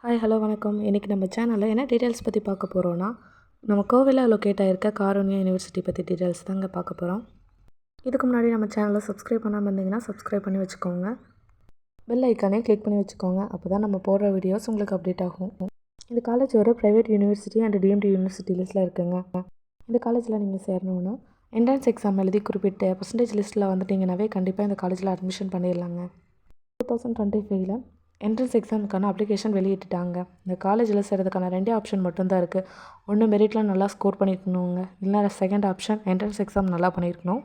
Hi hello வணக்கம். இன்றைக்கி நம்ம சேனலில் என்ன டீட்டெயில்ஸ் பற்றி பார்க்க போகிறோன்னா, நம்ம கோவிலில் லொக்கேட் ஆகிருக்க காருண்யா யூனிவர்சிட்டி பற்றி டீட்டெயில்ஸ் தாங்க பார்க்க போகிறோம். இதுக்கு முன்னாடி நம்ம சேனலை சப்ஸ்கிரைப் பண்ணாமல் இருந்தீங்கன்னா சப்ஸ்கிரைப் பண்ணி வச்சுக்கோங்க. பெல் ஐக்கானே கிளிக் பண்ணி வச்சுக்கோங்க. அப்போ தான் நம்ம போடுற வீடியோஸ் உங்களுக்கு அப்டேட் ஆகும். இந்த காலேஜ் ஒரு private university and TMT university லிஸ்ட்டில் இருக்குங்க. இந்த காலேஜில் நீங்கள் சேரணுன்னா என்ட்ரன்ஸ் எக்ஸாம் எழுதி குறிப்பிட்ட பர்சன்டேஜ் லிஸ்ட்டில் வந்துட்டிங்கனாவே கண்டிப்பாக இந்த காலேஜில் அட்மிஷன் பண்ணிடலாங்க. 2025 என்ட்ரன்ஸ் எக்ஸாமுக்கான அப்ளிகேஷன் வெளியிட்டுட்டாங்க. இந்த காலேஜில் சேர்கிறதுக்கான 2 ஆப்ஷன் மட்டும்தான் இருக்குது. ஒன்று மெரிட்டில் நல்லா ஸ்கோர் பண்ணியிருக்கணுங்க, இல்லை செகண்ட் ஆப்ஷன் என்ட்ரன்ஸ் எக்ஸாம் நல்லா பண்ணியிருக்கணும்.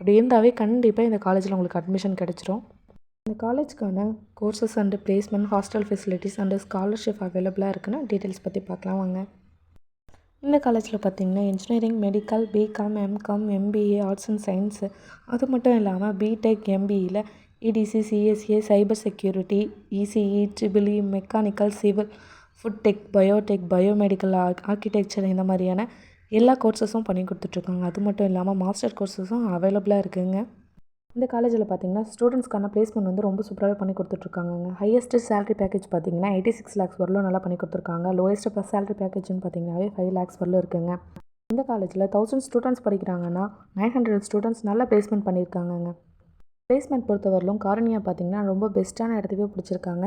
அப்படி இருந்தாவே கண்டிப்பாக இந்த காலேஜில் உங்களுக்கு அட்மிஷன் கிடச்சிரும். இந்த காலேஜ்க்கான courses and placement, hostel facilities and scholarship அவைலபிளாக இருக்குன்னு டீட்டெயில்ஸ் பற்றி பார்க்கலாம் வாங்க. இந்த காலேஜில் பார்த்திங்கன்னா engineering, medical, BCom, MCom, MBA, arts and science, அது மட்டும் இல்லாமல் பிடெக், எம்பிஇயில் ETC, CSA, cyber security, ECE, triple E, mechanical, civil, food tech, biotech, biomedical, architecture இந்த மாதிரியான எல்லா கோர்சஸும் பண்ணி கொடுத்துட்ருக்காங்க. அது மட்டும் இல்லாமல் மாஸ்டர் கோர்சஸும் அவைலபிளாக இருக்குதுங்க. இந்த காலேஜில் பார்த்திங்கன்னா ஸ்டூடெண்ட்ஸ்க்கான பிளேஸ்மெண்ட் வந்து ரொம்ப சூப்பராகவே பண்ணி கொடுத்துட்ருக்காங்க. ஹையஸ்ட்டு சேலரி பேக்கேஜ் பார்த்திங்கன்னா 86 lakhs வரலும் நல்லா பண்ணி கொடுத்துருக்காங்க. லோயஸ்ட்டு ப்ளஸ் சேலரி பேக்கேஜ்னு பார்த்திங்கனாவே 5 lakhs வரலும் இருக்குங்க. இந்த காலேஜில் 1000 ஸ்டூடெண்ட்ஸ் படிக்கிறாங்கன்னா 900 ஸ்டூடெண்ட்ஸ் நல்லா பிளேஸ்மெண்ட் பண்ணியிருக்காங்கங்க. பிளேஸ்மெண்ட் பொறுத்தவரையிலும் காருண்யா பார்த்திங்கன்னா ரொம்ப பெஸ்ட்டான இடத்துக்கே பிடிச்சிருக்காங்க.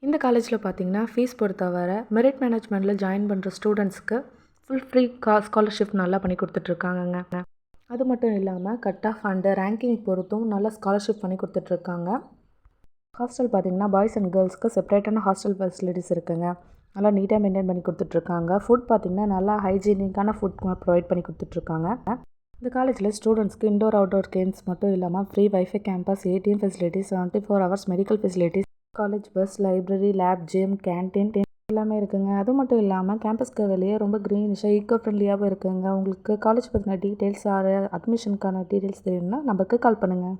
இந்த காலேஜில் பார்த்திங்கன்னா ஃபீஸ் பொறுத்தவரை மெரிட் மேனேஜ்மெண்ட்டில் ஜாயின் பண்ணுற ஸ்டூடெண்ட்ஸ்க்கு ஃபுல் ஃப்ரீ ஸ்காலர்ஷிப் நல்லா பண்ணி கொடுத்துட்ருக்காங்கங்க. அது மட்டும் இல்லாமல் கட் ஆஃப் அண்டு ரேங்கிங் பொறுத்தும் நல்லா ஸ்காலர்ஷிப் பண்ணி கொடுத்துட்ருக்காங்க. ஹாஸ்டல் பார்த்திங்கன்னா பாய்ஸ் அண்ட் கேர்ள்ஸ்க்கு செப்பரேட்டான ஹாஸ்டல் ஃபெசிலிட்டிஸ் இருக்குங்க. நல்லா நீட்டாக மெயின்டைன் பண்ணி கொடுத்துட்ருக்காங்க. ஃபுட் பார்த்திங்கன்னா நல்லா ஹைஜீனிக்கான ஃபுட் ப்ரொவைட் பண்ணி கொடுத்துட்ருக்காங்க. இந்த காலேஜில் ஸ்டூடெண்ட்ஸ்க்கு இன்டோர் அவுட்டோர் கேம்ஸ் மட்டும் இல்லாமல் free wifi campus, ATM facilities, 24 hours medical facilities, college bus, library, lab, gym, canteen எல்லாமே இருக்குங்க. அது மட்டும் இல்லாமல் கேம்பஸ்க்கு வெளியே ரொம்ப க்ரீனிஷாக ஈக்கோ ஃப்ரெண்ட்லியாகவும் இருக்குங்க. உங்களுக்கு காலேஜ் பற்றின டீட்டெயில்ஸ், அட்மிஷனுக்கான டீட்டெயில்ஸ் தெரியும்னா நம்பருக்கு கால் பண்ணுங்கள்.